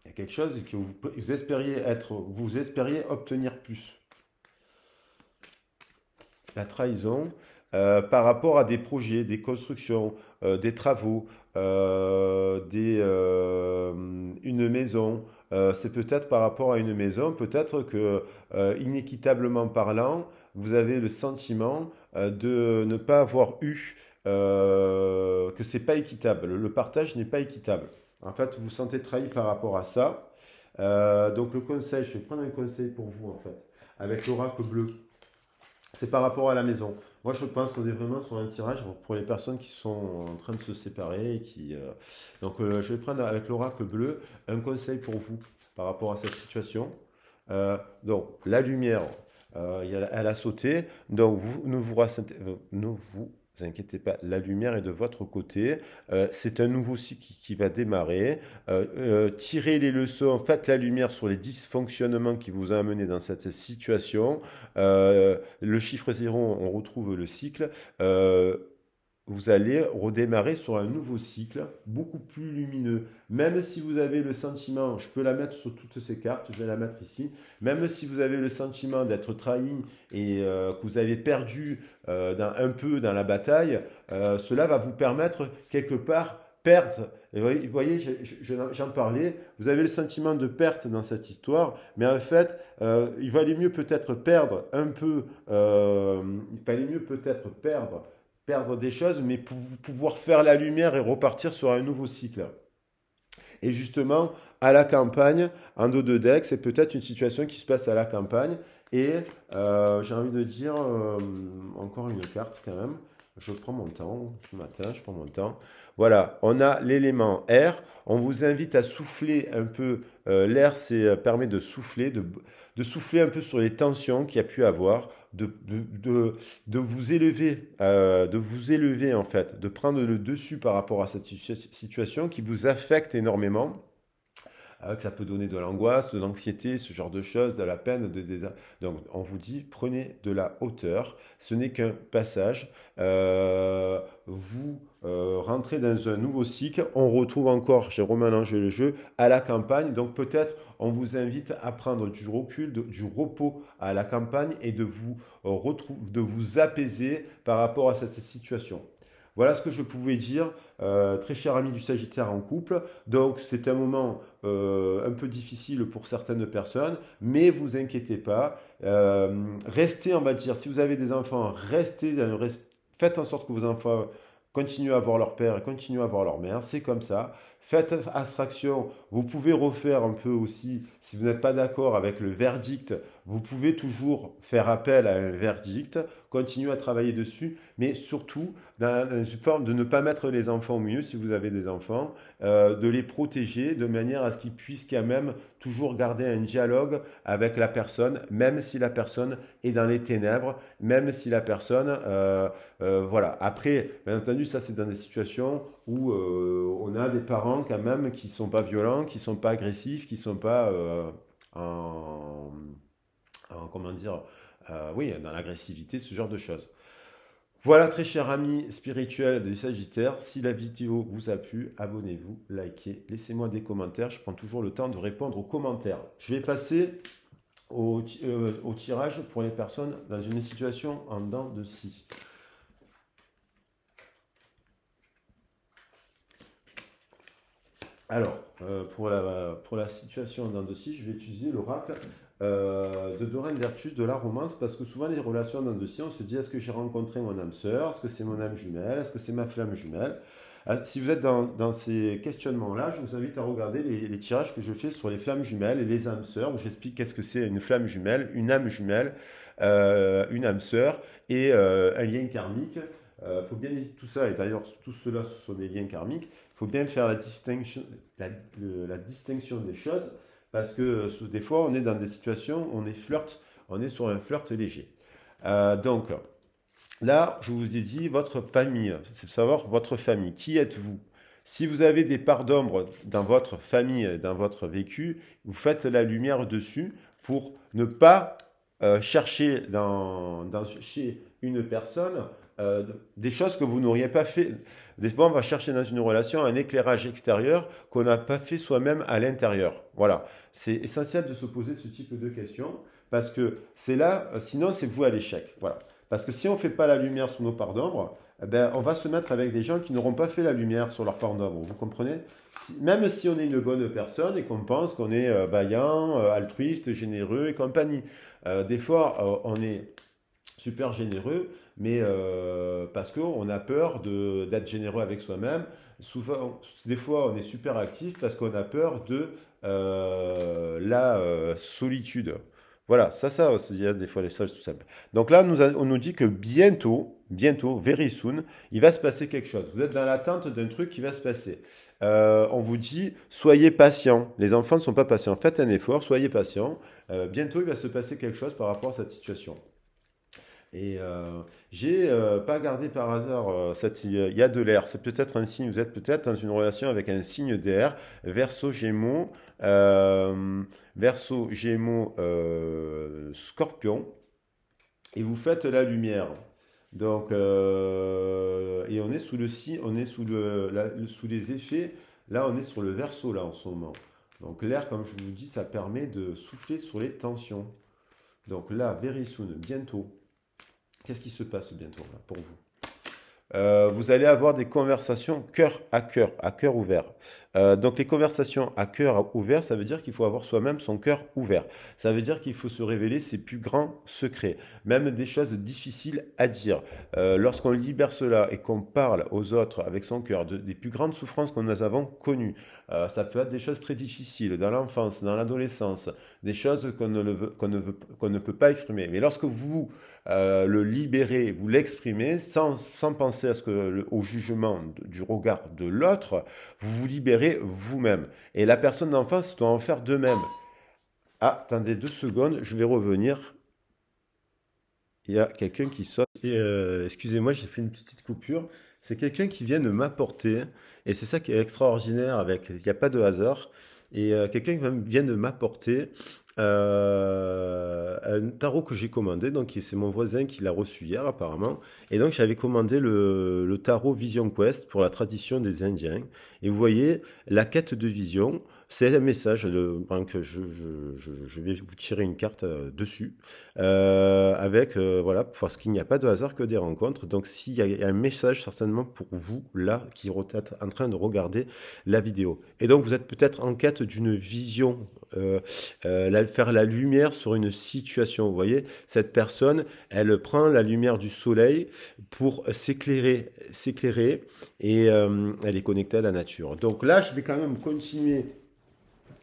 il y a quelque chose que vous espériez être, vous espériez obtenir plus. La trahison par rapport à des projets, des constructions, des travaux, une maison. C'est peut-être par rapport à une maison, peut-être que inéquitablement parlant, vous avez le sentiment de ne pas avoir eu, que c'est pas équitable. Le partage n'est pas équitable. En fait, vous vous sentez trahi par rapport à ça. Donc le conseil, je vais prendre un conseil pour vous en fait, avec l'oracle bleu. C'est par rapport à la maison. Moi, je pense qu'on est vraiment sur un tirage pour les personnes qui sont en train de se séparer. Donc, je vais prendre avec l'oracle bleu un conseil pour vous par rapport à cette situation. Donc, la lumière, elle a sauté. Donc, ne vous inquiétez pas, la lumière est de votre côté. C'est un nouveau cycle qui va démarrer. Tirez les leçons, faites la lumière sur les dysfonctionnements qui vous ont amené dans cette situation. Le chiffre zéro, on retrouve le cycle. Vous allez redémarrer sur un nouveau cycle, beaucoup plus lumineux. Même si vous avez le sentiment, je peux la mettre sur toutes ces cartes, je vais la mettre ici, même si vous avez le sentiment d'être trahi et que vous avez perdu un peu dans la bataille, cela va vous permettre quelque part perdre. Et vous voyez, j'en parlais, vous avez le sentiment de perte dans cette histoire, mais en fait, il valait mieux peut-être perdre un peu, il fallait mieux peut-être perdre des choses, mais pour pouvoir faire la lumière et repartir sur un nouveau cycle. Et justement, à la campagne, en dos de deck, c'est peut-être une situation qui se passe à la campagne. Et j'ai envie de dire, encore une carte quand même. Je prends mon temps, ce matin, je prends mon temps. Voilà, on a l'élément air. On vous invite à souffler un peu. L'air, permet de souffler, de souffler un peu sur les tensions qu'il y a pu avoir, de vous élever en fait, de prendre le dessus par rapport à cette situation qui vous affecte énormément, que ça peut donner de l'angoisse, de l'anxiété, ce genre de choses, de la peine, donc on vous dit prenez de la hauteur, ce n'est qu'un passage. Vous rentrez dans un nouveau cycle, on retrouve encore, j'ai remélangé le jeu, à la campagne, donc peut-être on vous invite à prendre du recul, du repos à la campagne et de vous apaiser par rapport à cette situation. Voilà ce que je pouvais dire, très cher ami du Sagittaire en couple. Donc c'est un moment un peu difficile pour certaines personnes, mais vous inquiétez pas. Restez, on va dire, si vous avez des enfants, faites en sorte que vos enfants continuent à voir leur père et continuent à voir leur mère. C'est comme ça. Faites abstraction. Vous pouvez refaire un peu aussi, si vous n'êtes pas d'accord avec le verdict, vous pouvez toujours faire appel à un verdict, continuer à travailler dessus, mais surtout dans une forme de ne pas mettre les enfants au milieu si vous avez des enfants, de les protéger de manière à ce qu'ils puissent quand même toujours garder un dialogue avec la personne, même si la personne est dans les ténèbres, même si la personne, voilà. Après, bien entendu, ça c'est dans des situations où on a des parents quand même qui sont pas violents, qui sont pas agressifs, qui sont pas en, comment dire, oui, dans l'agressivité, ce genre de choses. Voilà, très cher ami spirituel du Sagittaire, si la vidéo vous a plu, abonnez-vous, likez, laissez-moi des commentaires. Je prends toujours le temps de répondre aux commentaires. Je vais passer au tirage pour les personnes dans une situation en dents de scie. Alors, pour la situation en dents de scie, je vais utiliser l'oracle de Doreen Vertus de la romance, parce que souvent les relations en dents de scie, on se dit est-ce que j'ai rencontré mon âme sœur, est-ce que c'est mon âme jumelle, est-ce que c'est ma flamme jumelle. Si vous êtes dans ces questionnements-là, je vous invite à regarder les tirages que je fais sur les flammes jumelles et les âmes sœurs, où j'explique qu'est-ce que c'est une flamme jumelle, une âme sœur et un lien karmique. Il faut bien tout ça, et d'ailleurs tout cela ce sont des liens karmiques. Il faut bien faire la distinction des choses, parce que des fois on est dans des situations, on est sur un flirt léger. Donc là, je vous ai dit votre famille, c'est de savoir votre famille. Qui êtes-vous? Si vous avez des parts d'ombre dans votre famille, dans votre vécu, vous faites la lumière dessus pour ne pas chercher chez une personne des choses que vous n'auriez pas fait. Des fois, on va chercher dans une relation un éclairage extérieur qu'on n'a pas fait soi-même à l'intérieur. Voilà. C'est essentiel de se poser ce type de questions parce que c'est là, sinon c'est voué à l'échec. Voilà. Parce que si on ne fait pas la lumière sur nos parts d'ombre, eh ben, on va se mettre avec des gens qui n'auront pas fait la lumière sur leurs parts d'ombre. Vous comprenez? Même si on est une bonne personne et qu'on pense qu'on est vaillant, altruiste, généreux et compagnie. Des fois, on est super généreux, mais parce qu'on a peur d'être généreux avec soi-même. Souvent, des fois, on est super actif parce qu'on a peur de la solitude. Voilà, ça, c'est des fois les choses tout simples. Donc là, on nous dit que bientôt, very soon, il va se passer quelque chose. Vous êtes dans l'attente d'un truc qui va se passer. On vous dit, soyez patient. Les enfants ne sont pas patients. Faites un effort, soyez patient. Bientôt, il va se passer quelque chose par rapport à cette situation. Et j'ai pas gardé par hasard il y a de l'air. C'est peut-être un signe. Vous êtes peut-être dans une relation avec un signe d'air, Verseau, Gémeaux, Verseau, Gémeaux, Scorpion, et vous faites la lumière. Donc, et on est sous on est sous les effets. Là, on est sur le Verseau là en ce moment. Donc l'air, comme je vous dis, ça permet de souffler sur les tensions. Donc là, very soon, bientôt. Qu'est-ce qui se passe bientôt là, pour vous? Vous allez avoir des conversations à cœur ouvert. Donc les conversations à cœur ouvert, ça veut dire qu'il faut avoir soi-même son cœur ouvert. Ça veut dire qu'il faut se révéler ses plus grands secrets, même des choses difficiles à dire. Lorsqu'on libère cela et qu'on parle aux autres avec son cœur des plus grandes souffrances que nous avons connues, ça peut être des choses très difficiles dans l'enfance, dans l'adolescence, des choses qu'on ne peut pas exprimer. Mais lorsque vous le libérez, vous l'exprimez sans penser à au jugement du regard de l'autre, vous vous libérez vous-même. Et la personne d'en face doit en faire de même. Ah, attendez 2 secondes, je vais revenir. Il y a quelqu'un qui sonne. Et excusez-moi, j'ai fait une petite coupure. C'est quelqu'un qui vient de m'apporter. Et c'est ça qui est extraordinaire avec. Il n'y a pas de hasard. Et quelqu'un qui vient de m'apporter un tarot que j'ai commandé. Donc c'est mon voisin qui l'a reçu hier apparemment. Et donc j'avais commandé le tarot Vision Quest pour la tradition des Indiens. Et vous voyez, la quête de vision, c'est un message. Donc je vais vous tirer une carte dessus avec, voilà, parce qu'il n'y a pas de hasard que des rencontres. Donc, s'il y a un message certainement pour vous, là, qui êtes en train de regarder la vidéo. Et donc, vous êtes peut-être en quête d'une vision, faire la lumière sur une situation. Vous voyez, cette personne, elle prend la lumière du soleil pour s'éclairer et elle est connectée à la nature. Donc là, je vais quand même continuer.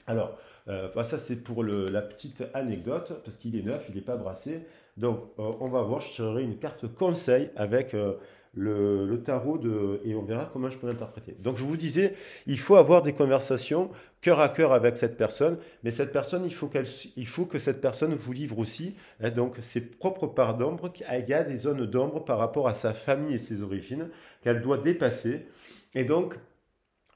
Alors, bah, ça c'est pour la petite anecdote, parce qu'il est neuf, il n'est pas brassé. Donc, on va voir, je tirerai une carte conseil avec le tarot et on verra comment je peux l'interpréter. Donc, je vous disais, il faut avoir des conversations cœur à cœur avec cette personne, mais cette personne, il faut que cette personne vous livre aussi, hein, donc ses propres parts d'ombre. Il y a des zones d'ombre par rapport à sa famille et ses origines qu'elle doit dépasser. Et donc,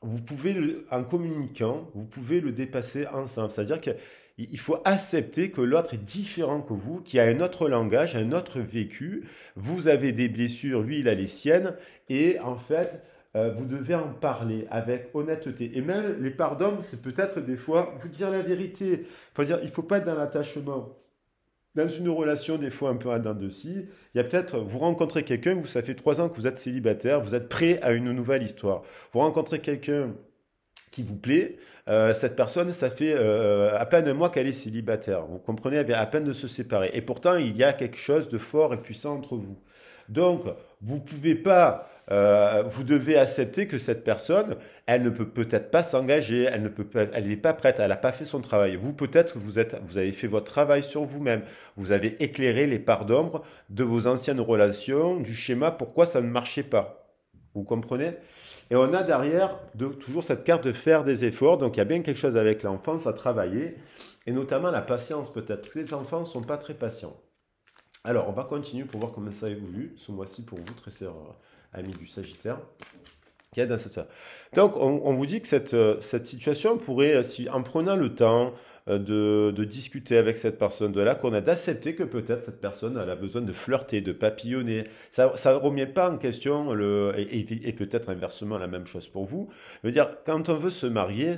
en communiquant, vous pouvez le dépasser ensemble. C'est-à-dire qu'il faut accepter que l'autre est différent que vous, qu'il a un autre langage, un autre vécu. Vous avez des blessures, lui, il a les siennes. Et en fait, vous devez en parler avec honnêteté. Et même les pardons, c'est peut-être des fois vous dire la vérité. Il ne faut pas être dans l'attachement. Dans une relation, des fois un peu en dents de scie, il y a peut-être, vous rencontrez quelqu'un, ça fait 3 ans que vous êtes célibataire, vous êtes prêt à une nouvelle histoire. Vous rencontrez quelqu'un qui vous plaît, cette personne, ça fait à peine un mois qu'elle est célibataire. Vous comprenez, elle vient à peine de se séparer. Et pourtant, il y a quelque chose de fort et puissant entre vous. Donc, vous pouvez pas, vous devez accepter que cette personne, elle ne peut peut-être pas s'engager, elle n'est pas prête, elle n'a pas fait son travail. Vous, peut-être, vous avez fait votre travail sur vous-même. Vous avez éclairé les parts d'ombre de vos anciennes relations, du schéma, pourquoi ça ne marchait pas. Vous comprenez? Et on a derrière toujours cette carte de faire des efforts. Donc il y a bien quelque chose avec l'enfance à travailler. Et notamment la patience peut-être. Parce que les enfants ne sont pas très patients. Alors on va continuer pour voir comment ça évolue ce mois-ci pour vous, très chers amis du Sagittaire. Qui est dans cette... Donc on vous dit que cette situation pourrait, en prenant le temps, de discuter avec cette personne-là, qu'on a d'accepter que peut-être cette personne elle a besoin de flirter, de papillonner. Ça ne remet pas en question et peut-être inversement la même chose pour vous. Je veux dire, quand on veut se marier,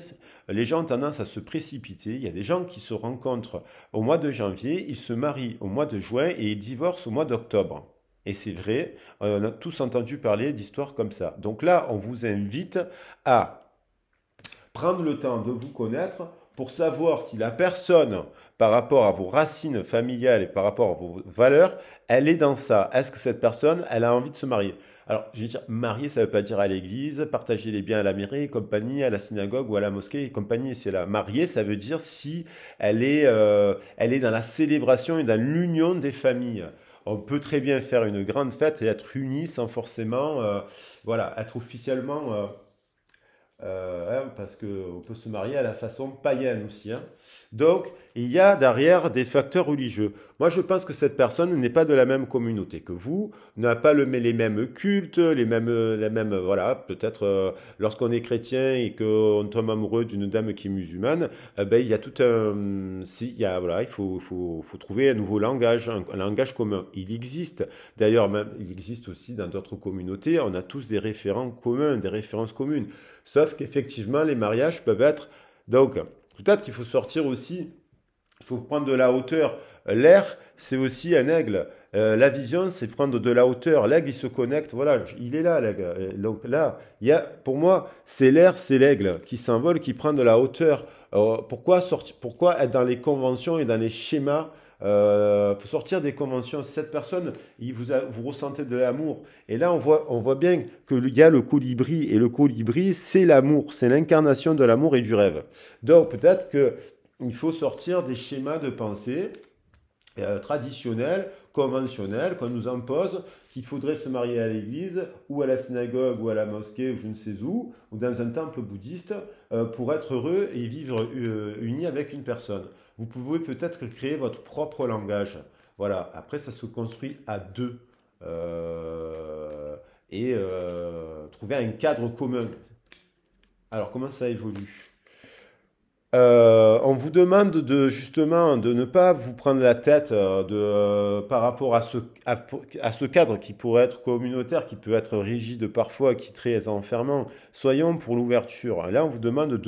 les gens ont tendance à se précipiter. Il y a des gens qui se rencontrent au mois de janvier, ils se marient au mois de juin et ils divorcent au mois d'octobre. Et c'est vrai, on a tous entendu parler d'histoires comme ça. Donc là, on vous invite à prendre le temps de vous connaître pour savoir si la personne, par rapport à vos racines familiales et par rapport à vos valeurs, elle est dans ça. Est-ce que cette personne, elle a envie de se marier? Alors, je vais dire, marier, ça ne veut pas dire à l'église, partager les biens à la mairie et compagnie, à la synagogue ou à la mosquée et compagnie. C'est là. Marier, ça veut dire si elle est dans la célébration et dans l'union des familles. On peut très bien faire une grande fête et être unis sans forcément, voilà, être officiellement parce qu'on peut se marier à la façon païenne aussi, hein. Donc, il y a derrière des facteurs religieux. Moi, je pense que cette personne n'est pas de la même communauté que vous, n'a pas les mêmes cultes, les mêmes voilà, peut-être lorsqu'on est chrétien et qu'on tombe amoureux d'une dame qui est musulmane, ben, il y a tout un... Si, il y a, voilà, il faut trouver un nouveau langage, un langage commun. Il existe, d'ailleurs, même, il existe aussi dans d'autres communautés, on a tous des référents communs, des références communes. Sauf qu'effectivement, les mariages peuvent être... Donc, peut-être qu'il faut sortir aussi, il faut prendre de la hauteur. L'air, c'est aussi un aigle. La vision, c'est prendre de la hauteur. L'aigle, il se connecte. Voilà, il est là, l'aigle. Donc là, pour moi, c'est l'air, c'est l'aigle qui s'envole, qui prend de la hauteur. Pourquoi être dans les conventions et dans les schémas? Faut sortir des conventions. Cette personne, vous ressentez de l'amour. Et là, on voit bien qu'il y a le colibri. Et le colibri, c'est l'amour. C'est l'incarnation de l'amour et du rêve. Donc, peut-être qu'il faut sortir des schémas de pensée traditionnels, conventionnels, qu'on nous impose, qu'il faudrait se marier à l'église, ou à la synagogue, ou à la mosquée, ou je ne sais où, ou dans un temple bouddhiste, pour être heureux et vivre uni avec une personne. Vous pouvez peut-être créer votre propre langage. Voilà, après ça se construit à deux. Euh, et trouver un cadre commun. Alors, comment ça évolue? On vous demande justement de ne pas vous prendre la tête par rapport à ce cadre qui pourrait être communautaire, qui peut être rigide parfois, qui est très enfermant. Soyons pour l'ouverture. Là, on vous demande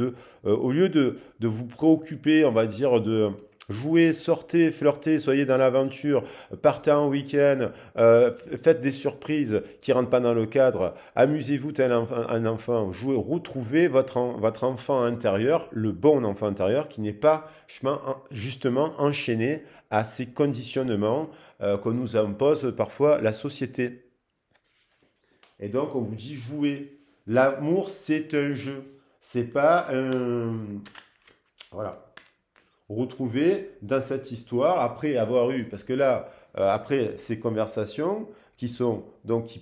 au lieu de vous préoccuper, on va dire, de jouer, sortez, flirtez, soyez dans l'aventure, partez en week-end, faites des surprises qui rentrent pas dans le cadre, amusez-vous tel un enfant, jouez, retrouvez votre enfant intérieur, le bon enfant intérieur qui n'est pas justement enchaîné à ces conditionnements qu'on nous impose parfois la société. Et donc on vous dit jouer. L'amour c'est un jeu, c'est pas un... Voilà, retrouver dans cette histoire, après avoir eu, parce que là, après ces conversations qui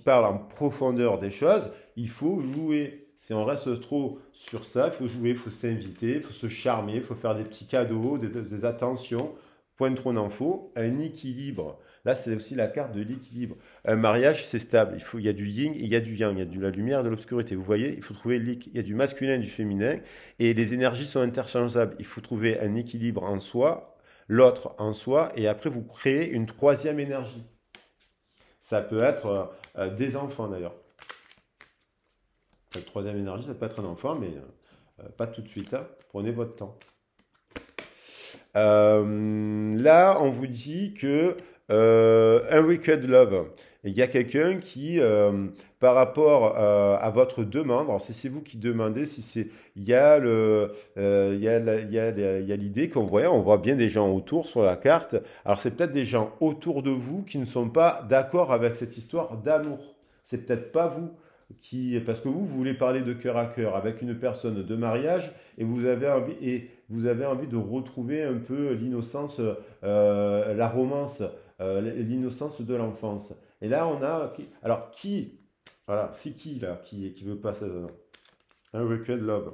parlent en profondeur des choses, il faut jouer. Si on reste trop sur ça, il faut jouer, il faut s'inviter, il faut se charmer, il faut faire des petits cadeaux, des attentions. Point de trop n'en faut, un équilibre. Là, c'est aussi la carte de l'équilibre. Un mariage, c'est stable. Il y a du yin et il y a du yang. Il y a de la lumière et de l'obscurité. Vous voyez, il faut trouver il y a du masculin et du féminin. Et les énergies sont interchangeables. Il faut trouver un équilibre en soi, l'autre en soi. Et après, vous créez une troisième énergie. Ça peut être des enfants d'ailleurs. Cette troisième énergie, ça peut être un enfant, mais pas tout de suite, hein. Prenez votre temps. Là, on vous dit que un Wicked Love, il y a quelqu'un qui, par rapport à votre demande, alors si c'est vous qui demandez, si c'est, il y a l'idée on voit bien des gens autour sur la carte. Alors c'est peut-être des gens autour de vous qui ne sont pas d'accord avec cette histoire d'amour. C'est peut-être pas vous parce que vous voulez parler de cœur à cœur avec une personne de mariage et vous avez envie de retrouver un peu l'innocence, la romance, l'innocence de l'enfance. Et là, on a... Alors, voilà, c'est qui là qui veut pas ça? Un Wicked Love.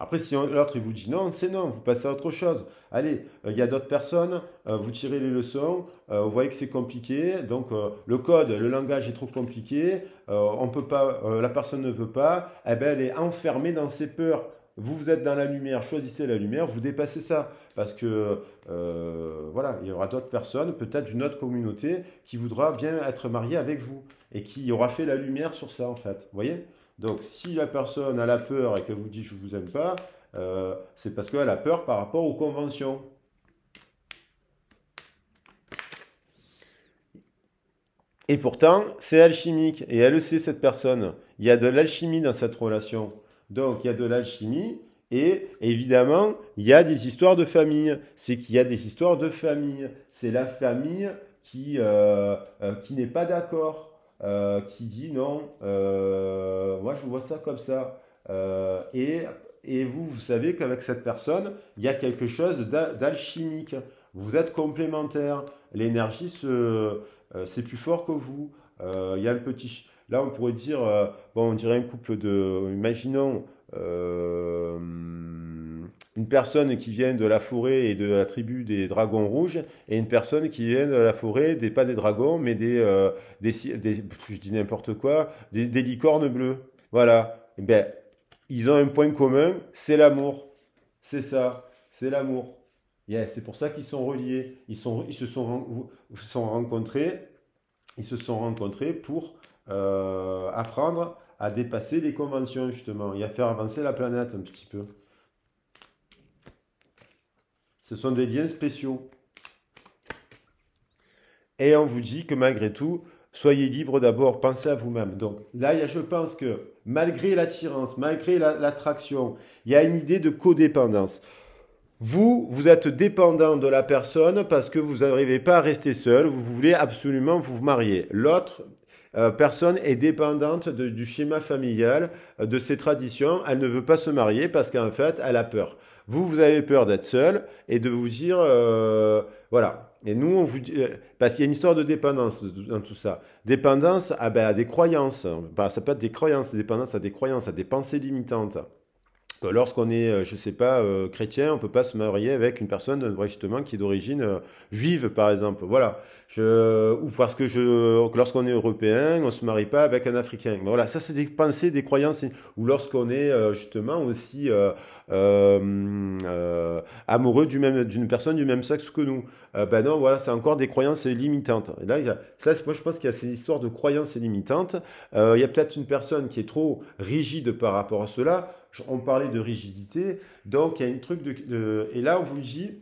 Après, si l'autre il vous dit non, c'est non, vous passez à autre chose. Allez, il y a d'autres personnes, vous tirez les leçons, vous voyez que c'est compliqué, donc le code, le langage est trop compliqué, on peut pas, la personne ne veut pas, eh ben, elle est enfermée dans ses peurs. vous, vous êtes dans la lumière, choisissez la lumière, vous dépassez ça. Parce que, voilà, il y aura d'autres personnes, peut-être d'une autre communauté, qui voudra bien être mariée avec vous et qui aura fait la lumière sur ça, en fait. Vous voyez? Donc, si la personne a la peur et qu'elle vous dit je vous aime pas, c'est parce qu'elle a peur par rapport aux conventions. Et pourtant, c'est alchimique. Et elle le sait, cette personne. Il y a de l'alchimie dans cette relation. Donc, il y a de l'alchimie. Et évidemment, il y a des histoires de famille. C'est qu'il y a des histoires de famille. C'est la famille qui n'est pas d'accord, qui dit non, moi je vois ça comme ça. Et vous, vous savez qu'avec cette personne, il y a quelque chose d'alchimique. Vous êtes complémentaires. L'énergie c'est plus fort que vous. Il y a le petit. Là, on pourrait dire, bon, on dirait un couple de. Imaginons une personne qui vient de la forêt et de la tribu des dragons rouges et une personne qui vient de la forêt des pas des dragons mais je dis n'importe quoi, des licornes bleues. Voilà. Eh ben, ils ont un point commun, c'est l'amour. C'est ça, c'est l'amour. Yeah, c'est pour ça qu'ils sont reliés. Ils se sont rencontrés, ils se sont rencontrés pour apprendre à dépasser les conventions, justement, et à faire avancer la planète un petit peu. Ce sont des liens spéciaux. Et on vous dit que malgré tout, soyez libre d'abord, pensez à vous-même. Donc là, je pense que malgré l'attirance, malgré l'attraction, il y a une idée de codépendance. Vous êtes dépendant de la personne parce que vous n'arrivez pas à rester seul, vous voulez absolument vous marier. L'autre personne est dépendante du schéma familial, de ses traditions, elle ne veut pas se marier parce qu'en fait, elle a peur. Vous avez peur d'être seul et de vous dire, voilà. Et nous, on vous dit, parce qu'il y a une histoire de dépendance dans tout ça. Dépendance à des croyances. Bah, ça peut être des croyances, dépendance à des pensées limitantes que lorsqu'on est, je ne sais pas, chrétien, on ne peut pas se marier avec une personne justement qui est d'origine juive, par exemple. Voilà. Ou parce que lorsqu'on est européen, on ne se marie pas avec un Africain. Mais voilà, ça c'est des pensées, des croyances. Ou lorsqu'on est justement aussi amoureux d'une personne du même sexe que nous. Ben non, voilà, c'est encore des croyances limitantes. Et là, moi je pense qu'il y a ces histoires de croyances limitantes. Il y a peut-être une personne qui est trop rigide par rapport à cela. On parlait de rigidité, donc il y a un truc et là on vous dit,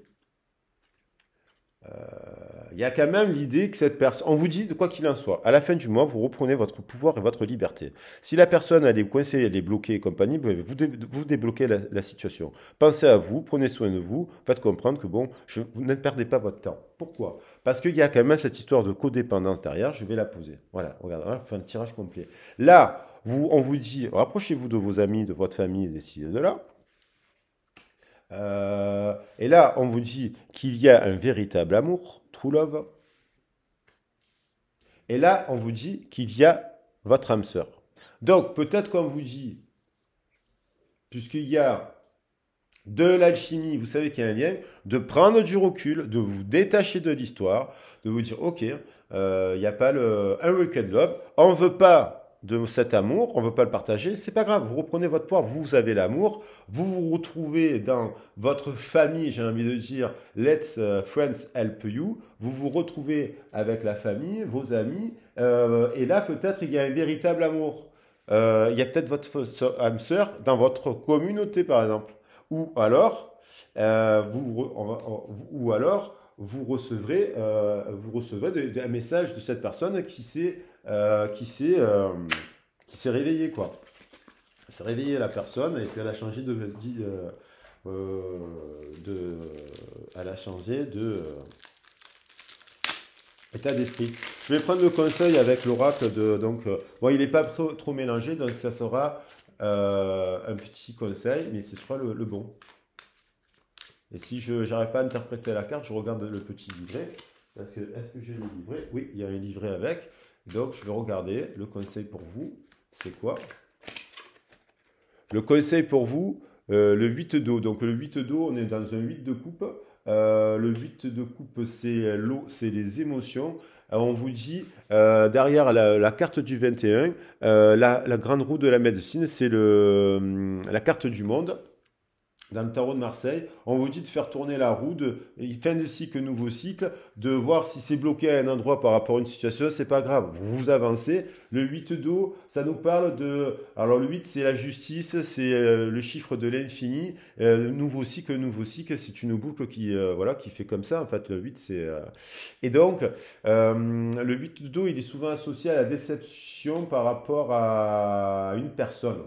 il y a quand même l'idée que cette personne, on vous dit de quoi qu'il en soit, à la fin du mois, vous reprenez votre pouvoir et votre liberté. Si la personne elle est coincée, elle est bloquée et compagnie, vous débloquez la situation. Pensez à vous, prenez soin de vous, faites comprendre que bon, vous ne perdez pas votre temps. Pourquoi? Parce qu'il y a quand même cette histoire de codépendance derrière, je vais la poser. Voilà, regarde, on fait un tirage complet. Là, on vous dit, rapprochez-vous de vos amis, de votre famille, d'ici et de là. Et là, on vous dit qu'il y a un véritable amour, true love. Et là, on vous dit qu'il y a votre âme sœur. Donc, peut-être qu'on vous dit, puisqu'il y a de l'alchimie, vous savez qu'il y a un lien, de prendre du recul, de vous détacher de l'histoire, de vous dire, ok, il n'y a pas un wicked love, on ne veut pas de cet amour, on ne veut pas le partager, c'est pas grave, vous reprenez votre pouvoir, vous avez l'amour, vous vous retrouvez dans votre famille, j'ai envie de dire, let's friends help you, vous vous retrouvez avec la famille, vos amis, et là peut-être il y a un véritable amour. Il y a peut-être votre âme sœur dans votre communauté par exemple. Ou alors, ou alors vous recevrez un message de cette personne qui s'est réveillée, quoi. S'est réveillée la personne et puis elle a changé de elle a changé état d'esprit. Je vais prendre le conseil avec l'oracle donc bon, il n'est pas trop mélangé, donc ça sera un petit conseil, mais ce sera le bon. Et si je n'arrive pas à interpréter la carte, je regarde le petit livret. Parce que, est-ce que j'ai le livret? Oui, il y a un livret avec. Donc, je vais regarder. Le conseil pour vous, c'est quoi? Le conseil pour vous, le 8 d'eau. Donc, le 8 d'eau, on est dans un 8 de coupe. Le 8 de coupe, c'est l'eau, c'est les émotions. On vous dit, derrière la carte du 21, la grande roue de la médecine, c'est la carte du monde. dans le tarot de Marseille, on vous dit de faire tourner la roue, fin de cycle, nouveau cycle, de voir si c'est bloqué à un endroit par rapport à une situation, c'est pas grave, vous avancez. Le 8 d'eau, ça nous parle de... Alors le 8, c'est la justice, c'est le chiffre de l'infini. Nouveau cycle, c'est une boucle voilà, qui fait comme ça, en fait, le 8, c'est... Et donc, le 8 d'eau, il est souvent associé à la déception par rapport à une personne.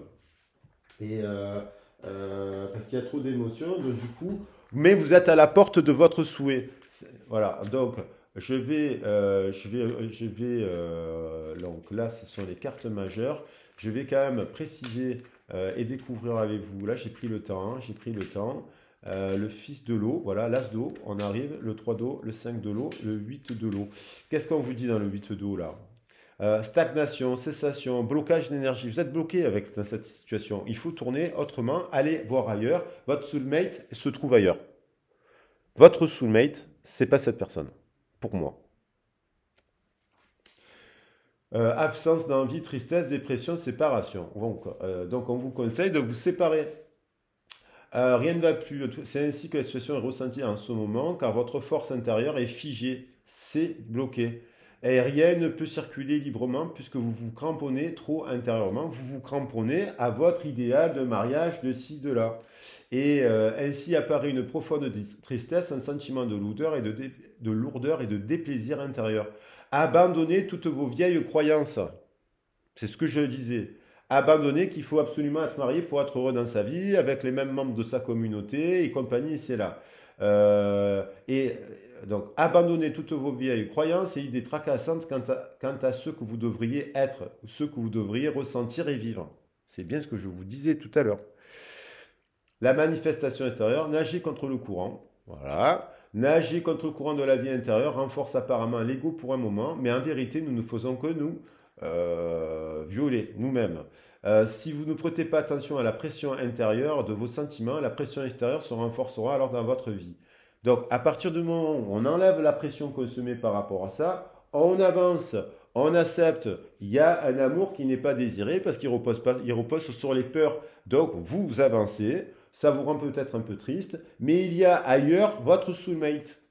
Et parce qu'il y a trop d'émotions, donc du coup, mais vous êtes à la porte de votre souhait. Voilà, donc donc là, ce sont les cartes majeures. Je vais quand même préciser et découvrir avec vous. Là, j'ai pris le temps, j'ai pris le temps. Le fils de l'eau, voilà, l'as d'eau, on arrive, le 3 d'eau, le 5 de l'eau, le 8 de l'eau. Qu'est-ce qu'on vous dit dans le 8 d'eau là? Stagnation, cessation, blocage d'énergie. Vous êtes bloqué dans cette situation. Il faut tourner autrement, aller voir ailleurs. Votre soulmate se trouve ailleurs. Votre soulmate, c'est pas cette personne, pour moi. Absence d'envie, tristesse, dépression, séparation. Donc on vous conseille de vous séparer. Rien ne va plus. C'est ainsi que la situation est ressentie en ce moment, car votre force intérieure est figée, c'est bloqué. Et rien ne peut circuler librement puisque vous vous cramponnez trop intérieurement. Vous vous cramponnez à votre idéal de mariage, de ci, de là. Et ainsi apparaît une profonde tristesse, un sentiment de lourdeur et de déplaisir intérieur. Abandonnez toutes vos vieilles croyances. C'est ce que je disais. Abandonner qu'il faut absolument être marié pour être heureux dans sa vie, avec les mêmes membres de sa communauté et compagnie, c'est là. Et donc, abandonnez toutes vos vieilles croyances et idées tracassantes quant à ce que vous devriez être, ce que vous devriez ressentir et vivre. C'est bien ce que je vous disais tout à l'heure. La manifestation extérieure, nager contre le courant. Voilà. Nager contre le courant de la vie intérieure renforce apparemment l'ego pour un moment, mais en vérité, nous ne faisons que nous violer nous-mêmes. Si vous ne prêtez pas attention à la pression intérieure de vos sentiments, la pression extérieure se renforcera alors dans votre vie. Donc, à partir du moment où on enlève la pression qu'on se met par rapport à ça, on avance, on accepte. Il y a un amour qui n'est pas désiré parce qu'il repose pas, il repose sur les peurs. Donc, vous avancez, ça vous rend peut-être un peu triste, mais il y a ailleurs votre soulmate.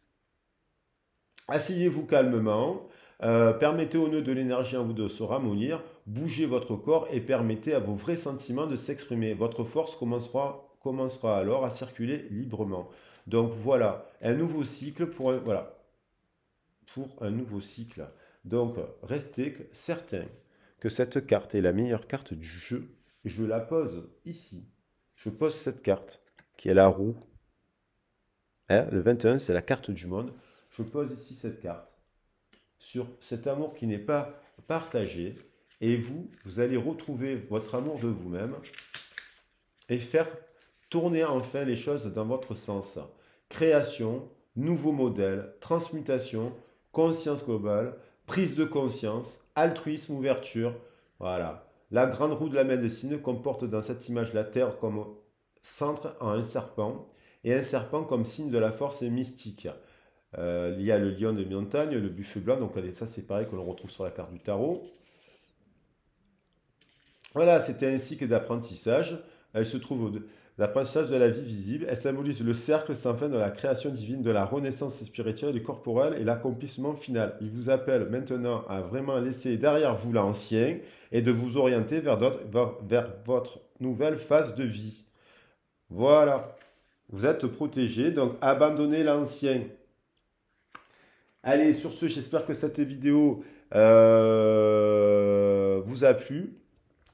Asseyez-vous calmement, permettez au nœud de l'énergie en vous de se ramollir, bougez votre corps et permettez à vos vrais sentiments de s'exprimer. Votre force commencera alors à circuler librement. Donc voilà, un nouveau cycle pour un nouveau cycle. Donc restez certain que cette carte est la meilleure carte du jeu. Je la pose ici. Je pose cette carte qui est la roue. Hein, le 21, c'est la carte du monde. Je pose ici cette carte sur cet amour qui n'est pas partagé. Et vous allez retrouver votre amour de vous-même et faire tourner enfin les choses dans votre sens. Création, nouveau modèle, transmutation, conscience globale, prise de conscience, altruisme, ouverture. Voilà. La grande roue de la médecine comporte dans cette image la Terre comme centre en un serpent et un serpent comme signe de la force mystique. Il y a le lion de montagne, le buffle blanc, donc ça c'est pareil que l'on retrouve sur la carte du tarot. Voilà, c'était un cycle d'apprentissage. Elle se trouve l'apprentissage de la vie visible. Elle symbolise le cercle sans fin de la création divine, de la renaissance spirituelle et corporelle et l'accomplissement final. Il vous appelle maintenant à vraiment laisser derrière vous l'ancien et de vous orienter vers votre nouvelle phase de vie. Voilà, vous êtes protégé, donc abandonnez l'ancien. Allez, sur ce, j'espère que cette vidéo vous a plu.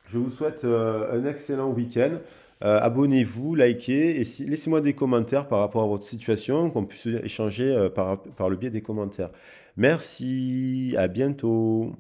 Je vous souhaite un excellent week-end. Abonnez-vous, likez et laissez-moi des commentaires par rapport à votre situation, qu'on puisse échanger par le biais des commentaires. Merci, à bientôt.